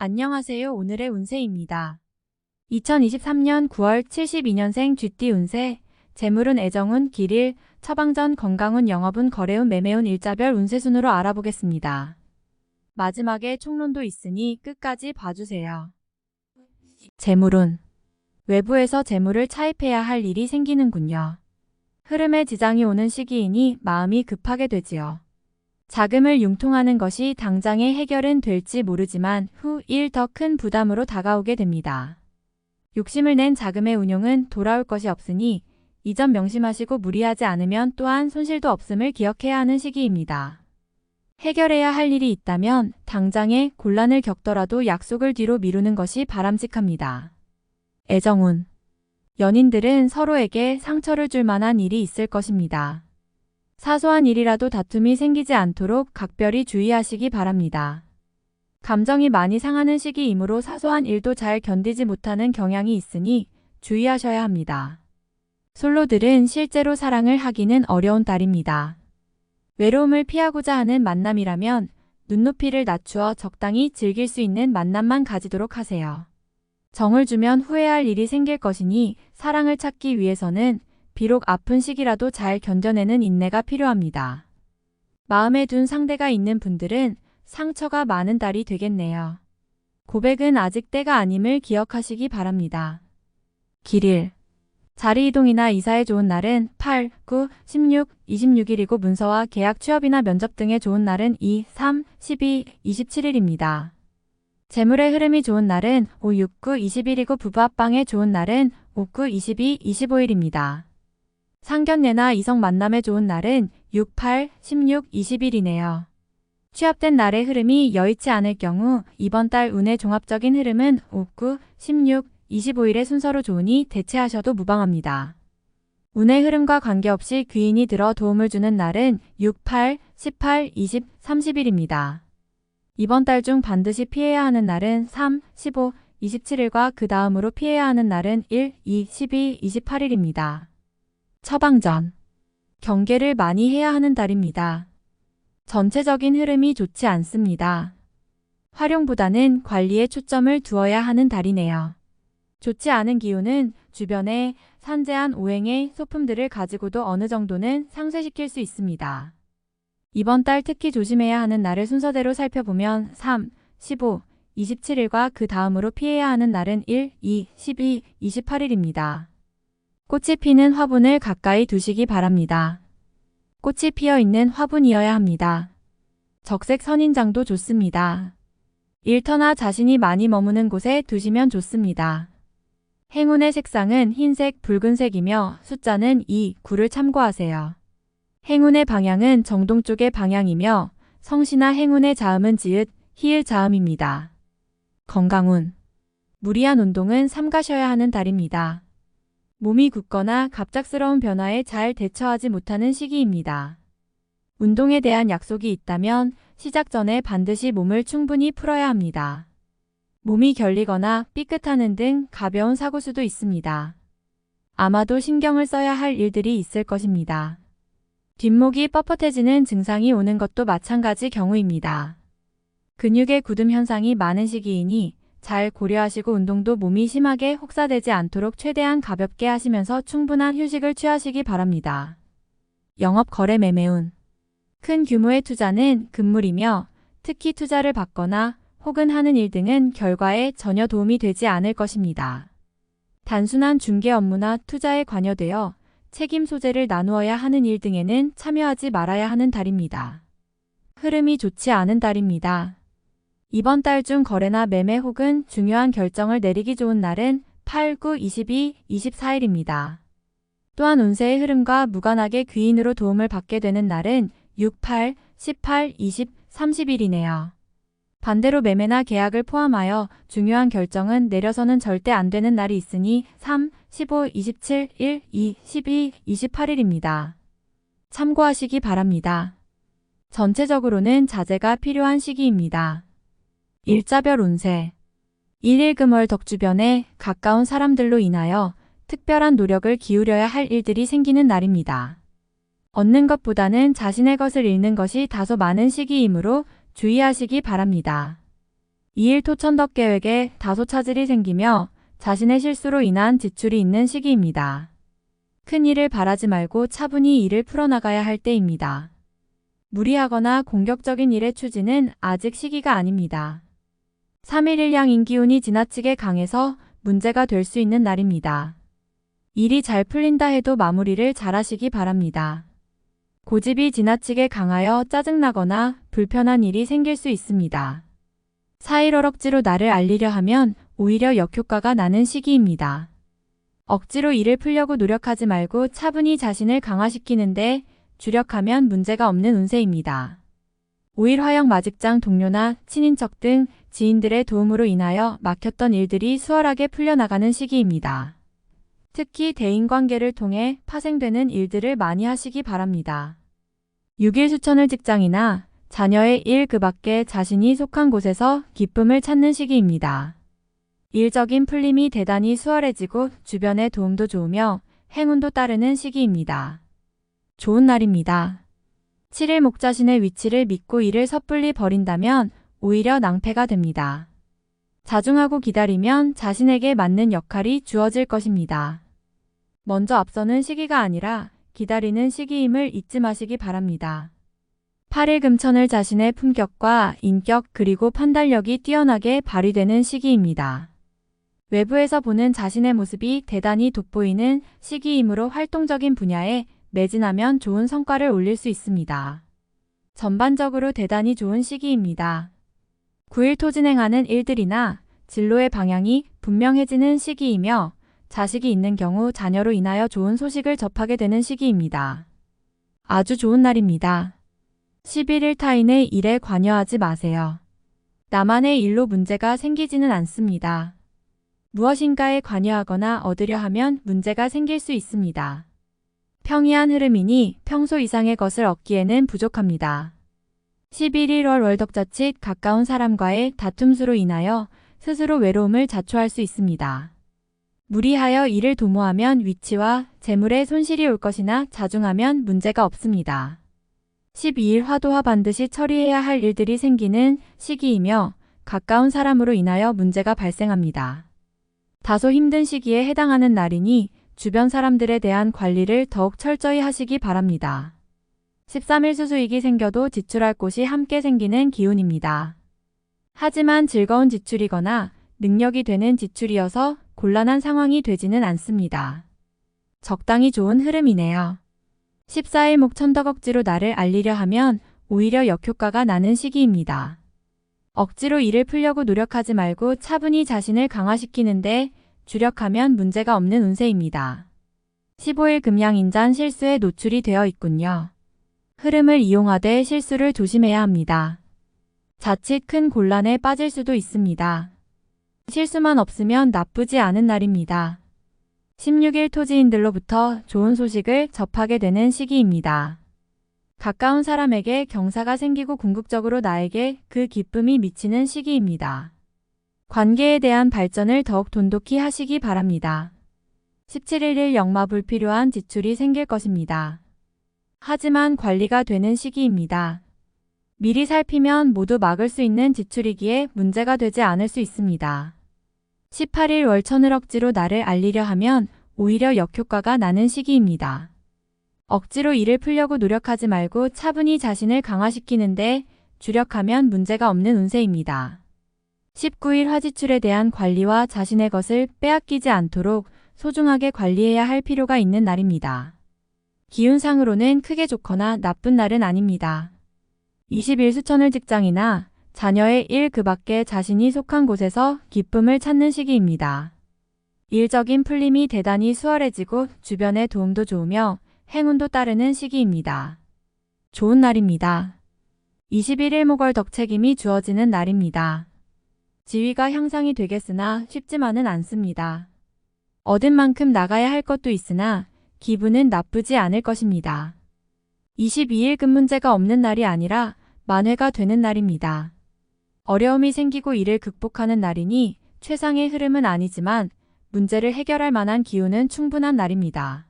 안녕하세요. 오늘의 운세입니다. 2023년 9월 72년생 쥐띠 운세, 재물운, 애정운, 길일, 처방전, 건강운, 영업운, 거래운, 매매운, 일자별 운세 순으로 알아보겠습니다. 마지막에 총론도 있으니 끝까지 봐주세요. 재물운, 외부에서 재물을 차입해야 할 일이 생기는군요. 흐름에 지장이 오는 시기이니 마음이 급하게 되지요. 자금을 융통하는 것이 당장의 해결은 될지 모르지만 후 일 더 큰 부담으로 다가오게 됩니다. 욕심을 낸 자금의 운용은 돌아올 것이 없으니 이 점 명심하시고 무리하지 않으면 또한 손실도 없음을 기억해야 하는 시기입니다. 해결해야 할 일이 있다면 당장의 곤란을 겪더라도 약속을 뒤로 미루는 것이 바람직합니다. 애정운, 연인들은 서로에게 상처를 줄 만한 일이 있을 것입니다. 사소한 일이라도 다툼이 생기지 않도록 각별히 주의하시기 바랍니다. 감정이 많이 상하는 시기이므로 사소한 일도 잘 견디지 못하는 경향이 있으니 주의하셔야 합니다. 솔로들은 실제로 사랑을 하기는 어려운 달입니다. 외로움을 피하고자 하는 만남이라면 눈높이를 낮추어 적당히 즐길 수 있는 만남만 가지도록 하세요. 정을 주면 후회할 일이 생길 것이니 사랑을 찾기 위해서는 비록 아픈 시기라도 잘 견뎌내는 인내가 필요합니다. 마음에 둔 상대가 있는 분들은 상처가 많은 달이 되겠네요. 고백은 아직 때가 아님을 기억하시기 바랍니다. 길일, 자리 이동이나 이사에 좋은 날은 8, 9, 16, 26일이고 문서와 계약, 취업이나 면접 등에 좋은 날은 2, 3, 12, 27일입니다. 재물의 흐름이 좋은 날은 5, 6, 9, 20일이고 부부 합방에 좋은 날은 5, 9, 22, 25일입니다. 상견례나 이성 만남에 좋은 날은 6, 8, 16, 20일이네요. 취업된 날의 흐름이 여의치 않을 경우 이번 달 운의 종합적인 흐름은 5, 9, 16, 25일의 순서로 좋으니 대체하셔도 무방합니다. 운의 흐름과 관계없이 귀인이 들어 도움을 주는 날은 6, 8, 18, 20, 30일입니다. 이번 달 중 반드시 피해야 하는 날은 3, 15, 27일과 그 다음으로 피해야 하는 날은 1, 2, 12, 28일입니다. 처방전, 경계를 많이 해야 하는 달입니다. 전체적인 흐름이 좋지 않습니다. 활용보다는 관리에 초점을 두어야 하는 달이네요. 좋지 않은 기운은 주변에 산재한 오행의 소품들을 가지고도 어느 정도는 상쇄시킬 수 있습니다. 이번 달 특히 조심해야 하는 날을 순서대로 살펴보면 3, 15, 27일과 그 다음으로 피해야 하는 날은 1, 2, 12, 28일입니다. 꽃이 피는 화분을 가까이 두시기 바랍니다. 꽃이 피어있는 화분이어야 합니다. 적색 선인장도 좋습니다. 일터나 자신이 많이 머무는 곳에 두시면 좋습니다. 행운의 색상은 흰색, 붉은색이며 숫자는 2, 9를 참고하세요. 행운의 방향은 정동 쪽의 방향이며 성씨나 행운의 자음은 지읒, 히읗 자음입니다. 건강운, 무리한 운동은 삼가셔야 하는 달입니다. 몸이 굳거나 갑작스러운 변화에 잘 대처하지 못하는 시기입니다. 운동에 대한 약속이 있다면 시작 전에 반드시 몸을 충분히 풀어야 합니다. 몸이 결리거나 삐끗하는 등 가벼운 사고수도 있습니다. 아마도 신경을 써야 할 일들이 있을 것입니다. 뒷목이 뻣뻣해지는 증상이 오는 것도 마찬가지 경우입니다. 근육의 굳음 현상이 많은 시기이니 잘 고려하시고 운동도 몸이 심하게 혹사되지 않도록 최대한 가볍게 하시면서 충분한 휴식을 취하시기 바랍니다. 영업, 거래, 매매운, 큰 규모의 투자는 금물이며 특히 투자를 받거나 혹은 하는 일 등은 결과에 전혀 도움이 되지 않을 것입니다. 단순한 중개 업무나 투자에 관여되어 책임 소재를 나누어야 하는 일 등에는 참여하지 말아야 하는 달입니다. 흐름이 좋지 않은 달입니다. 이번 달 중 거래나 매매 혹은 중요한 결정을 내리기 좋은 날은 8, 9, 22, 24일입니다. 또한 운세의 흐름과 무관하게 귀인으로 도움을 받게 되는 날은 6, 8, 18, 20, 30일이네요. 반대로 매매나 계약을 포함하여 중요한 결정은 내려서는 절대 안 되는 날이 있으니 3, 15, 27, 1, 2, 12, 28일입니다. 참고하시기 바랍니다. 전체적으로는 자제가 필요한 시기입니다. 일자별 운세, 일일금월 덕 주변에 가까운 사람들로 인하여 특별한 노력을 기울여야 할 일들이 생기는 날입니다. 얻는 것보다는 자신의 것을 잃는 것이 다소 많은 시기이므로 주의하시기 바랍니다. 2일 토천덕 계획에 다소 차질이 생기며 자신의 실수로 인한 지출이 있는 시기입니다. 큰 일을 바라지 말고 차분히 일을 풀어나가야 할 때입니다. 무리하거나 공격적인 일의 추진은 아직 시기가 아닙니다. 3일 일양 기운이 지나치게 강해서 문제가 될 수 있는 날입니다. 일이 잘 풀린다 해도 마무리를 잘 하시기 바랍니다. 고집이 지나치게 강하여 짜증나거나 불편한 일이 생길 수 있습니다. 4일 허럭지로 나를 알리려 하면 오히려 역효과가 나는 시기입니다. 억지로 일을 풀려고 노력하지 말고 차분히 자신을 강화시키는데 주력하면 문제가 없는 운세입니다. 5일 화영 마직장 동료나 친인척 등 지인들의 도움으로 인하여 막혔던 일들이 수월하게 풀려나가는 시기입니다. 특히 대인관계를 통해 파생되는 일들을 많이 하시기 바랍니다. 6일 수천을 직장이나 자녀의 일 그 밖에 자신이 속한 곳에서 기쁨을 찾는 시기입니다. 일적인 풀림이 대단히 수월해지고 주변의 도움도 좋으며 행운도 따르는 시기입니다. 좋은 날입니다. 7일 목자신의 위치를 믿고 일을 섣불리 버린다면 오히려 낭패가 됩니다. 자중하고 기다리면 자신에게 맞는 역할이 주어질 것입니다. 먼저 앞서는 시기가 아니라 기다리는 시기임을 잊지 마시기 바랍니다. 8일 금천을 자신의 품격과 인격 그리고 판단력이 뛰어나게 발휘되는 시기입니다. 외부에서 보는 자신의 모습이 대단히 돋보이는 시기이므로 활동적인 분야에 매진하면 좋은 성과를 올릴 수 있습니다. 전반적으로 대단히 좋은 시기입니다. 9일 토진행하는 일들이나 진로의 방향이 분명해지는 시기이며 자식이 있는 경우 자녀로 인하여 좋은 소식을 접하게 되는 시기입니다. 아주 좋은 날입니다. 11일 타인의 일에 관여하지 마세요. 나만의 일로 문제가 생기지는 않습니다. 무엇인가에 관여하거나 얻으려 하면 문제가 생길 수 있습니다. 평이한 흐름이니 평소 이상의 것을 얻기에는 부족합니다. 11일 월 월덕자칫 가까운 사람과의 다툼수로 인하여 스스로 외로움을 자초할 수 있습니다. 무리하여 일을 도모하면 위치와 재물에 손실이 올 것이나 자중하면 문제가 없습니다. 12일 화도화 반드시 처리해야 할 일들이 생기는 시기이며 가까운 사람으로 인하여 문제가 발생합니다. 다소 힘든 시기에 해당하는 날이니 주변 사람들에 대한 관리를 더욱 철저히 하시기 바랍니다. 13일 수수익이 생겨도 지출할 곳이 함께 생기는 기운입니다. 하지만 즐거운 지출이거나 능력이 되는 지출이어서 곤란한 상황이 되지는 않습니다. 적당히 좋은 흐름이네요. 14일 목천덕 억지로 나를 알리려 하면 오히려 역효과가 나는 시기입니다. 억지로 일을 풀려고 노력하지 말고 차분히 자신을 강화시키는데 주력하면 문제가 없는 운세입니다. 15일 금양인잔 실수에 노출이 되어 있군요. 흐름을 이용하되 실수를 조심해야 합니다. 자칫 큰 곤란에 빠질 수도 있습니다. 실수만 없으면 나쁘지 않은 날입니다. 16일 토지인들로부터 좋은 소식을 접하게 되는 시기입니다. 가까운 사람에게 경사가 생기고 궁극적으로 나에게 그 기쁨이 미치는 시기입니다. 관계에 대한 발전을 더욱 돈독히 하시기 바랍니다. 17일 일 역마 불필요한 지출이 생길 것입니다. 하지만 관리가 되는 시기입니다. 미리 살피면 모두 막을 수 있는 지출이기에 문제가 되지 않을 수 있습니다. 18일 월천을 억지로 나를 알리려 하면 오히려 역효과가 나는 시기입니다. 억지로 일을 풀려고 노력하지 말고 차분히 자신을 강화시키는데 주력하면 문제가 없는 운세입니다. 19일 화지출에 대한 관리와 자신의 것을 빼앗기지 않도록 소중하게 관리해야 할 필요가 있는 날입니다. 기운상으로는 크게 좋거나 나쁜 날은 아닙니다. 20일 수천을 직장이나 자녀의 일 그 밖에 자신이 속한 곳에서 기쁨을 찾는 시기입니다. 일적인 풀림이 대단히 수월해지고 주변의 도움도 좋으며 행운도 따르는 시기입니다. 좋은 날입니다. 21일 목월 덕책임이 주어지는 날입니다. 지위가 향상이 되겠으나 쉽지만은 않습니다. 얻은 만큼 나가야 할 것도 있으나 기분은 나쁘지 않을 것입니다. 22일 금 문제가 없는 날이 아니라 만회가 되는 날입니다. 어려움이 생기고 이를 극복하는 날이니 최상의 흐름은 아니지만 문제를 해결할 만한 기운은 충분한 날입니다.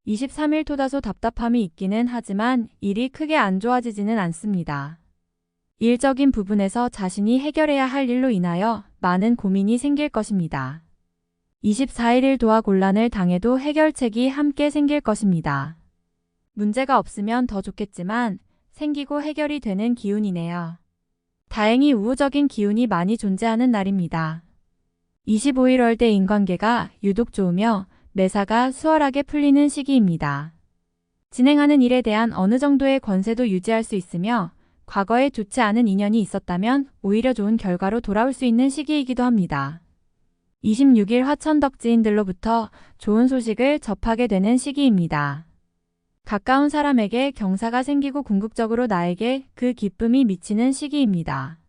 23일 토다소 답답함이 있기는 하지만 일이 크게 안 좋아지지는 않습니다. 일적인 부분에서 자신이 해결해야 할 일로 인하여 많은 고민이 생길 것입니다. 24일 도화곤란을 당해도 해결책이 함께 생길 것입니다. 문제가 없으면 더 좋겠지만 생기고 해결이 되는 기운이네요. 다행히 우호적인 기운이 많이 존재하는 날입니다. 25일 월대 인관계가 유독 좋으며 매사가 수월하게 풀리는 시기입니다. 진행하는 일에 대한 어느 정도의 권세도 유지할 수 있으며 과거에 좋지 않은 인연이 있었다면 오히려 좋은 결과로 돌아올 수 있는 시기이기도 합니다. 26일 화천덕지인들로부터 좋은 소식을 접하게 되는 시기입니다. 가까운 사람에게 경사가 생기고 궁극적으로 나에게 그 기쁨이 미치는 시기입니다.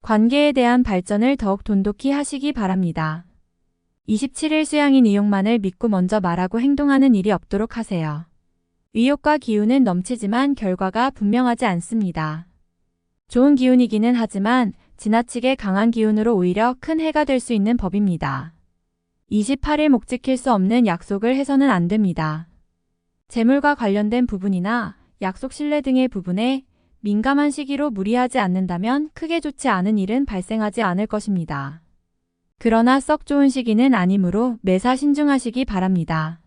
관계에 대한 발전을 더욱 돈독히 하시기 바랍니다. 27일 수양인 이용만을 믿고 먼저 말하고 행동하는 일이 없도록 하세요. 의욕과 기운은 넘치지만 결과가 분명하지 않습니다. 좋은 기운이기는 하지만 지나치게 강한 기운으로 오히려 큰 해가 될 수 있는 법입니다. 28일 목 지킬 수 없는 약속을 해서는 안 됩니다. 재물과 관련된 부분이나 약속 신뢰 등의 부분에 민감한 시기로 무리하지 않는다면 크게 좋지 않은 일은 발생하지 않을 것입니다. 그러나 썩 좋은 시기는 아니므로 매사 신중하시기 바랍니다.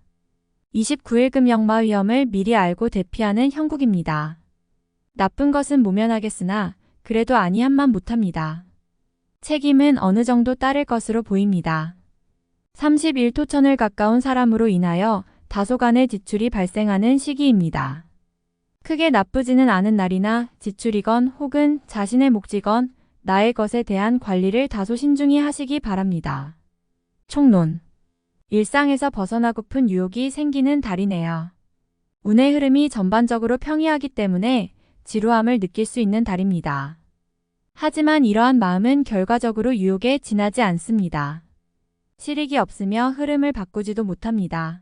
29일 금역마 위험을 미리 알고 대피하는 형국입니다. 나쁜 것은 모면하겠으나 그래도 아니함만 못합니다. 책임은 어느 정도 따를 것으로 보입니다. 31토천을 가까운 사람으로 인하여 다소간의 지출이 발생하는 시기입니다. 크게 나쁘지는 않은 날이나 지출이건 혹은 자신의 몫이건 나의 것에 대한 관리를 다소 신중히 하시기 바랍니다. 총론. 일상에서 벗어나고픈 유혹이 생기는 달이네요. 운의 흐름이 전반적으로 평이하기 때문에 지루함을 느낄 수 있는 달입니다. 하지만 이러한 마음은 결과적으로 유혹에 지나지 않습니다. 실익이 없으며 흐름을 바꾸지도 못합니다.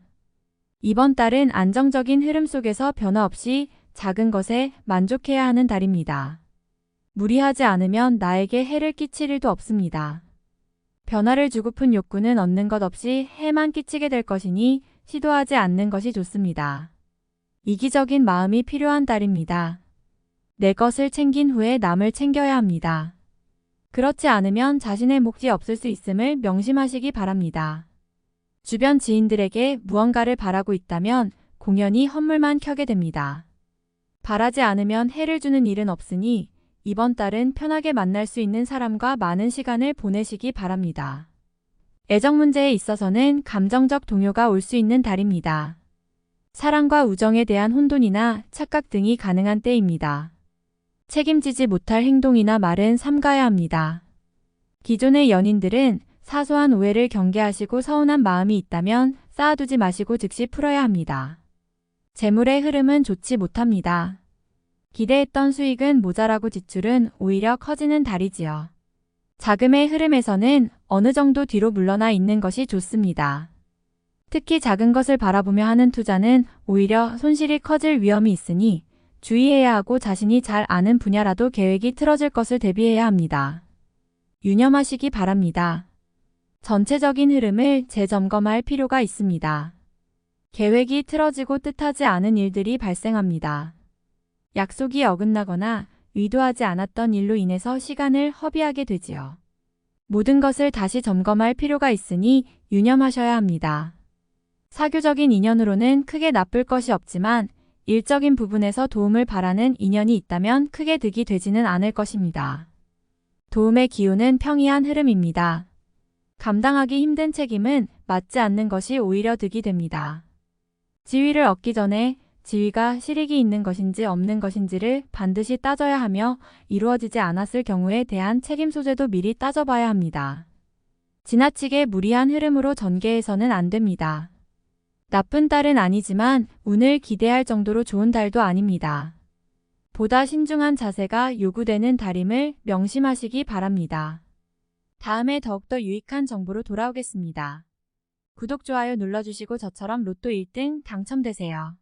이번 달은 안정적인 흐름 속에서 변화 없이 작은 것에 만족해야 하는 달입니다. 무리하지 않으면 나에게 해를 끼칠 일도 없습니다. 변화를 주고픈 욕구는 얻는 것 없이 해만 끼치게 될 것이니 시도하지 않는 것이 좋습니다. 이기적인 마음이 필요한 달입니다. 내 것을 챙긴 후에 남을 챙겨야 합니다. 그렇지 않으면 자신의 몫이 없을 수 있음을 명심하시기 바랍니다. 주변 지인들에게 무언가를 바라고 있다면 공연히 헛물만 켜게 됩니다. 바라지 않으면 해를 주는 일은 없으니 이번 달은 편하게 만날 수 있는 사람과 많은 시간을 보내시기 바랍니다. 애정 문제에 있어서는 감정적 동요가 올 수 있는 달입니다. 사랑과 우정에 대한 혼돈이나 착각 등이 가능한 때입니다. 책임지지 못할 행동이나 말은 삼가야 합니다. 기존의 연인들은 사소한 오해를 경계하시고 서운한 마음이 있다면 쌓아두지 마시고 즉시 풀어야 합니다. 재물의 흐름은 좋지 못합니다. 기대했던 수익은 모자라고 지출은 오히려 커지는 달이지요. 자금의 흐름에서는 어느 정도 뒤로 물러나 있는 것이 좋습니다. 특히 작은 것을 바라보며 하는 투자는 오히려 손실이 커질 위험이 있으니 주의해야 하고 자신이 잘 아는 분야라도 계획이 틀어질 것을 대비해야 합니다. 유념하시기 바랍니다. 전체적인 흐름을 재점검할 필요가 있습니다. 계획이 틀어지고 뜻하지 않은 일들이 발생합니다. 약속이 어긋나거나 의도하지 않았던 일로 인해서 시간을 허비하게 되지요. 모든 것을 다시 점검할 필요가 있으니 유념하셔야 합니다. 사교적인 인연으로는 크게 나쁠 것이 없지만 일적인 부분에서 도움을 바라는 인연이 있다면 크게 득이 되지는 않을 것입니다. 도움의 기운은 평이한 흐름입니다. 감당하기 힘든 책임은 맞지 않는 것이 오히려 득이 됩니다. 지위를 얻기 전에 지위가 실익이 있는 것인지 없는 것인지를 반드시 따져야 하며 이루어지지 않았을 경우에 대한 책임 소재도 미리 따져봐야 합니다. 지나치게 무리한 흐름으로 전개해서는 안 됩니다. 나쁜 달은 아니지만 운을 기대할 정도로 좋은 달도 아닙니다. 보다 신중한 자세가 요구되는 달임을 명심하시기 바랍니다. 다음에 더욱더 유익한 정보로 돌아오겠습니다. 구독, 좋아요 눌러주시고 저처럼 로또 1등 당첨되세요.